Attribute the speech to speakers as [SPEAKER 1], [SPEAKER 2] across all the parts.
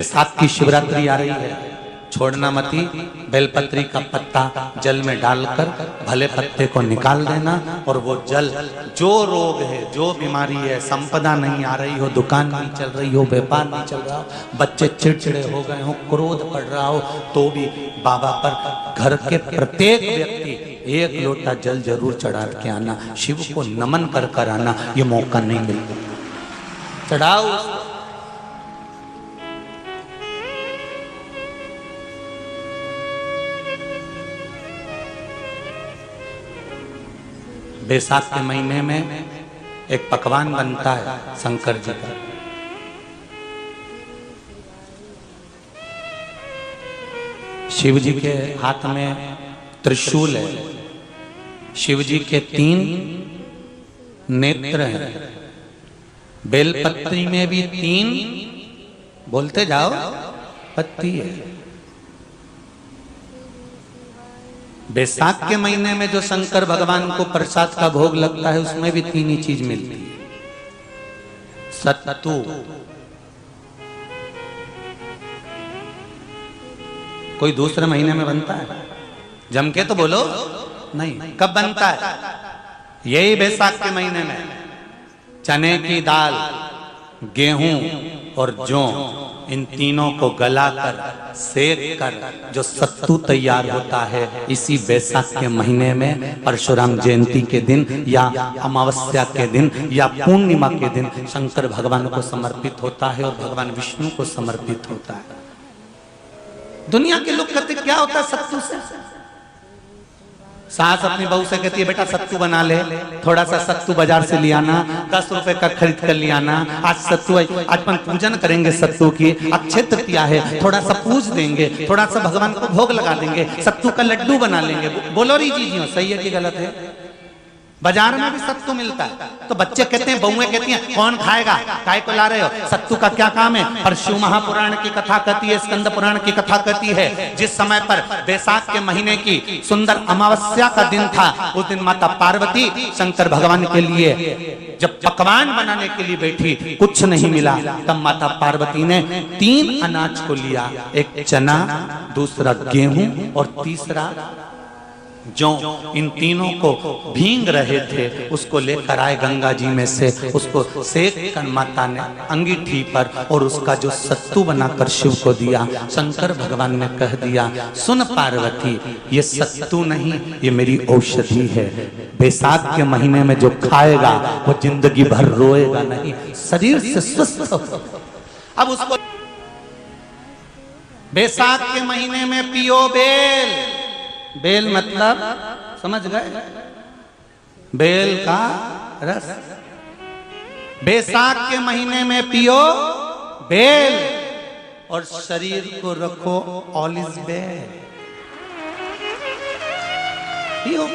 [SPEAKER 1] बैसाख की शिवरात्रि आ रही है, छोड़ना मती। बेलपत्री का पत्ता जल में डालकर भले पत्ते को निकाल देना, और वो जल, जो रोग है, जो बीमारी है, संपदा नहीं आ रही हो, दुकान नहीं चल रही हो, व्यापार नहीं चल रहा हो, बच्चे चिड़चिड़े हो गए हो, क्रोध पड़ रहा हो, तो भी बाबा पर घर के प्रत्येक व्यक्ति एक लोटा जल जरूर चढ़ा के आना, शिव को नमन कर कर आना। ये मौका नहीं मिलता, चढ़ाओ। बैसाख के महीने में एक पकवान बनता है शंकर जी का। शिव जी के हाथ में त्रिशूल है, शिव जी के 3 नेत्र हैं, बेलपत्री में भी 3, बोलते जाओ, पत्ती है। बैसाख के महीने में जो शंकर भगवान को प्रसाद का भोग लगता है, उसमें भी 3 ही चीज मिलती है। सत्तू, कोई दूसरे महीने में बनता है? जम के तो बोलो नहीं। कब बनता है? यही बैसाख के महीने में। चने की दाल, गेहूं और जौ, इन तीनों को गलाकर सेक कर जो सत्तू तैयार होता है, इसी बैसाख के महीने में परशुराम जयंती के दिन या अमावस्या के दिन या पूर्णिमा के दिन शंकर भगवान को समर्पित होता है और भगवान विष्णु को समर्पित होता है। दुनिया के लोग कहते क्या होता है सत्तू से? सास अपनी बहू से कहती है बेटा सत्तू बना ले, थोड़ा सा सत्तू बाजार से ले आना, 10 रुपए का खरीद कर ले आना। आज सत्तू, आज अपन पूजन करेंगे सत्तू की, अक्षय तृतीया है, थोड़ा सा पूज देंगे, थोड़ा सा भगवान को भोग लगा देंगे, सत्तू का लड्डू बना लेंगे। बोलो री जी, सही है कि गलत है? बाजार में भी सत्तू मिलता है, तो बच्चे कहते हैं, बहुएं कहती हैं कौन खाएगा, काय को ला रहे हो, सत्तू का क्या काम है? पर शिव महापुराण की कथा कहती है, स्कंद पुराण की कथा कहती है, जिस समय पर बैसाख के महीने की सुंदर अमावस्या का दिन था, उस दिन माता पार्वती शंकर भगवान के लिए जब पकवान बनाने के लिए बैठी, कुछ नहीं मिला, तब माता पार्वती ने 3 अनाज को लिया, एक चना, दूसरा गेहूं और तीसरा जो, इन तीनों को भींग रहे थे, उसको लेकर आए गंगा जी में से, उसको सेक कर माता ने अंगीठी पर और उसका जो सत्तू बनाकर शिव को दिया। शंकर भगवान ने कह दिया, सुन पार्वती, ये सत्तू नहीं, ये मेरी औषधि है। बैसाख के महीने में जो खाएगा वो जिंदगी भर रोएगा नहीं, शरीर से स्वस्थ हो। अब उसको बैसाख के महीने में पियो बेल। बेल मतलब समझ गए? बेल का रस। बैसाख के महीने में पियो बेल और शरीर को रखो ऑलिव बेल। पियो।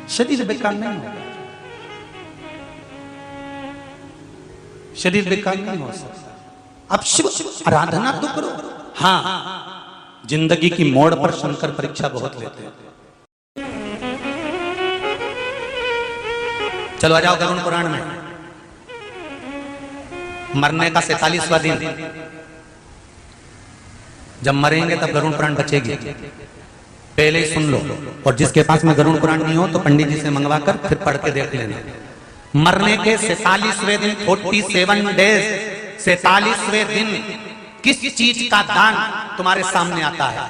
[SPEAKER 1] शरीर बेकार नहीं होगा, शरीर बेकार नहीं हो सकता। अब शिव आराधना तो करो। हाँ, जिंदगी की मोड़ पर शंकर परीक्षा बहुत लेते हैं। चलो आ जाओ गरुड़ पुराण में। मरने का 47वां दिन, जब मरेंगे तब गरुड़ पुराण बचेगी, पहले ही सुन लो। और जिसके पास में गरुड़ पुराण नहीं हो तो पंडित जी से मंगवा कर फिर पढ़ के देख लेना। मरने के 47वें दिन, 47 डेज, 47वें दिन किस चीज का दान तुम्हारे सामने आता है?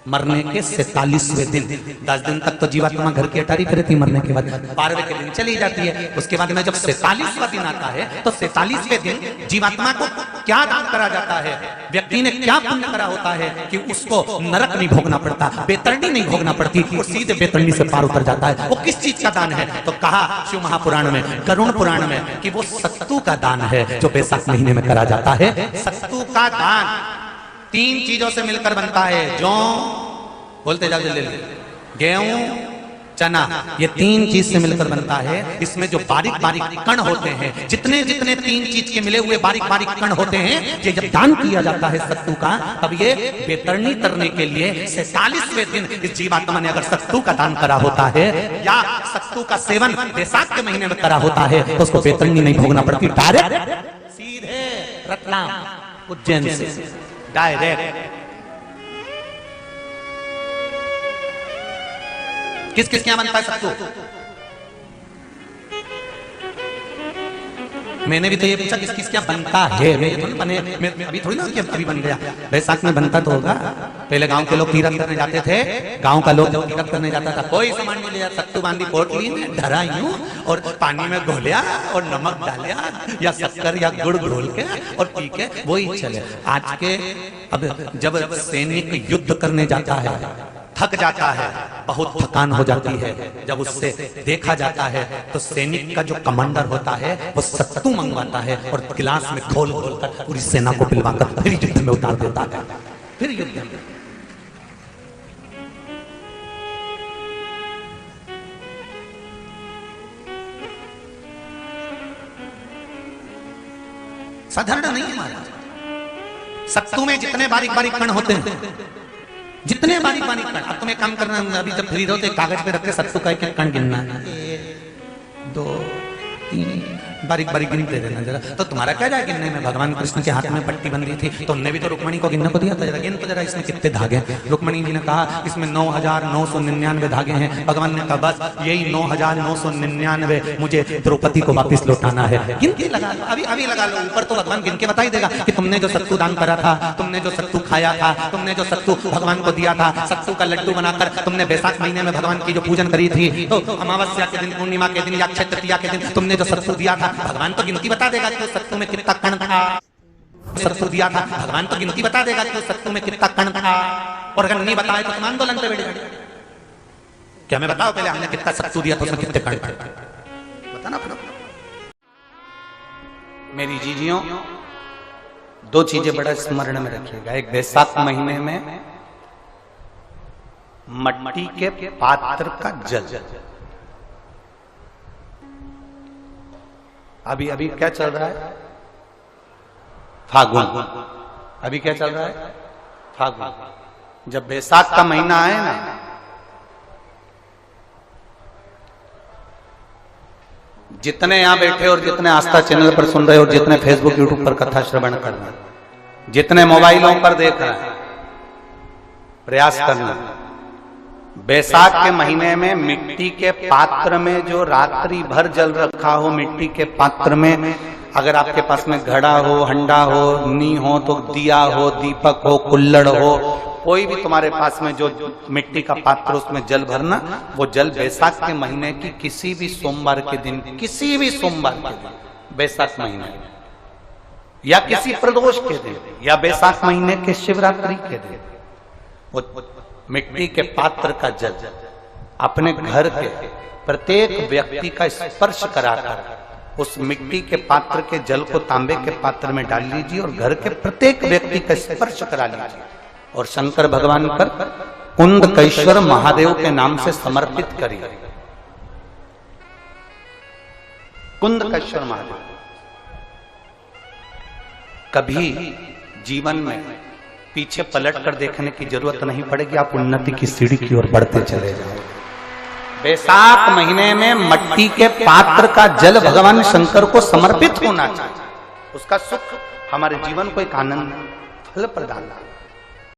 [SPEAKER 1] मरने के 47वें दिन। 10 दिन तक तो जीवात्मा घर की अटारी फिरती थी, मरने के बाद 12वें के दिन चली जाती है। उसके बाद में जब 47वां दिन आता है तो 47वें दिन जीवात्मा को क्या दान करा जाता है? व्यक्ति ने क्या पुण्य करा होता है कि उसको नरक नहीं भोगना पड़ता, बेतरणी नहीं भोगना पड़ती, वो सीधे बेतरणी से पार उतर जाता है। वो किस चीज का दान है? तो कहा शिव महापुराण में, गरुड़ पुराण में, कि वो सत्तू का दान है जो बैसाख महीने में करा जाता है। सत्तू का दान 3 चीजों से मिलकर बनता है। जौ, बोलते जाओ जल्दी, गेहूं, चना, ये 3 चीज से मिलकर बनता है। इसमें जो बारीक बारीक कण होते हैं, जितने जितने 3 चीज के मिले हुए बारीक बारीक कण होते हैं, ये जब दान किया जाता है सत्तू का, तब ये बेतरनी करने के लिए 47वें दिन इस जीवात्मा ने अगर सत्तू का दान करा होता है या सत्तू का सेवन बैसाख के महीने में करा होता है, तो उसको बेतरनी नहीं भोगना पड़ती, डायरेक्ट सीधे रतलाम उज्जैन से डायरेक्ट। किस किस क्या बनता है सत्तू? मैंने भी तो ये पूछा किस किस क्या बनता है। मैं अभी थोड़ी ना कि अभी बन गया, बैसाख में बनता तो होगा। पहले गांव के लोग तीरथ करने जाते थे, गांव का लोग जब तीरथ करने जाता था कोई सामान नहीं लिया, सत्तू बांधी पोटली में धरा यूं और पानी में घोलिया और नमक डालिया या शक्कर या गुड़ घोल के और पी के वही चले। आज के अब जब सैनिक युद्ध करने जाता है, थक जाता है, बहुत थकान हो जाती है, जब उससे देखा जाता है तो सैनिक का जो कमांडर होता है वो सत्तू मंगवाता है और गिलास में घोल घोल कर पूरी सेना को पिलवाकर फिर युद्ध में उतार देता है। फिर युद्ध में साधारण नहीं है महाराज। सत्तू में जितने बारीक बारीक कण होते हैं, जितने बारीक बारीक कण, अब तुम्हें काम करना, अभी जब फ्री रहो तो कागज पे रख के सत्तू का एक कण गिनना, 1 2 3 बारीक बारीक गिन के देना जरा। तो तुम्हारा क्या जाए गिनने में? भगवान कृष्ण के हाथ में पट्टी बंधी थी, तुमने भी तो रुक्मणी को गिनने को दिया था, जरा गिन तो जरा इसमें कितने धागे। रुक्मणी जी ने कहा इसमें 9999 धागे हैं। भगवान ने कहा बस यही 9999 मुझे द्रौपदी को वापिस लौटाना है। गिन के लगा लो, अभी अभी लगा लो। ऊपर तो भगवान गिन के बता ही देगा कि तुमने जो सत्तू दान करा था, तुमने जो सत्तू खाया था, तुमने जो सत्तू भगवान को दिया था, सत्तू का लड्डू बनाकर तुमने बैसाख महीने में भगवान की जो पूजन करी थी, तो अमावस्या के दिन, पूर्णिमा के दिन या अक्षय तृतीया के दिन तुमने जो सत्तू दिया था, भगवान तो गिनती बता देगा कि सत्तू में कितना कण था। सत्तू दिया था, भगवान तो गिनती बता देगा कि सत्तू में कितना कण था। और अगर नहीं बताए तो तुम आंदोलन पे बैठ जाओ। क्या मैं बताओ पहले हमने कितना सत्तू दिया था, उसमें कितने कण थे, बताना पड़ो। मेरी जीजियों, 2 चीजें बड़ा स्मरण में रखिएगा। एक, बैसाख महीने में मट्टी के पात्र का जल। अभी अभी क्या चल रहा है? फागुन। अभी क्या चल रहा है? फागुन। जब बैसाख का महीना आए ना, जितने यहां बैठे और जितने आस्था चैनल पर सुन रहे हो, जितने फेसबुक यूट्यूब पर कथा श्रवण कर रहे हैं, जितने मोबाइलों पर देख रहे हैं, प्रयास करना। बैसाख के महीने में मिट्टी के पात्र में जो रात्रि भर जल रखा हो, मिट्टी के पात्र में, अगर आपके पास में घड़ा हो, हंडा हो, नी हो, तो दिया हो, दीपक हो, कुल्लड़ हो, कोई भी तुम्हारे पास में जो मिट्टी का पात्र, उसमें जल भरना। वो जल बैसाख के महीने की किसी भी सोमवार के दिन, किसी भी सोमवार के दिन, बैसाख महीने या किसी प्रदोष के दिन या बैसाख महीने के शिवरात्रि के दिन, वो मिट्टी के पात्र का जल अपने घर के प्रत्येक व्यक्ति का स्पर्श कराकर उस मिट्टी के पात्र के जल को तांबे के पात्र में डाल लीजिए और घर के प्रत्येक व्यक्ति का स्पर्श करा लीजिए और शंकर भगवान पर कुंदकेश्वर महादेव के नाम से समर्पित करिए। कुंदकेश्वर महादेव। कभी जीवन में पीछे पलट कर देखने की जरूरत नहीं पड़ेगी, आप उन्नति की सीढ़ी की ओर बढ़ते चले जाओ। बैसाख महीने में मट्टी के पात्र का जल भगवान शंकर को समर्पित होना चाहिए। उसका सुख हमारे जीवन को एक आनंद फल प्रदान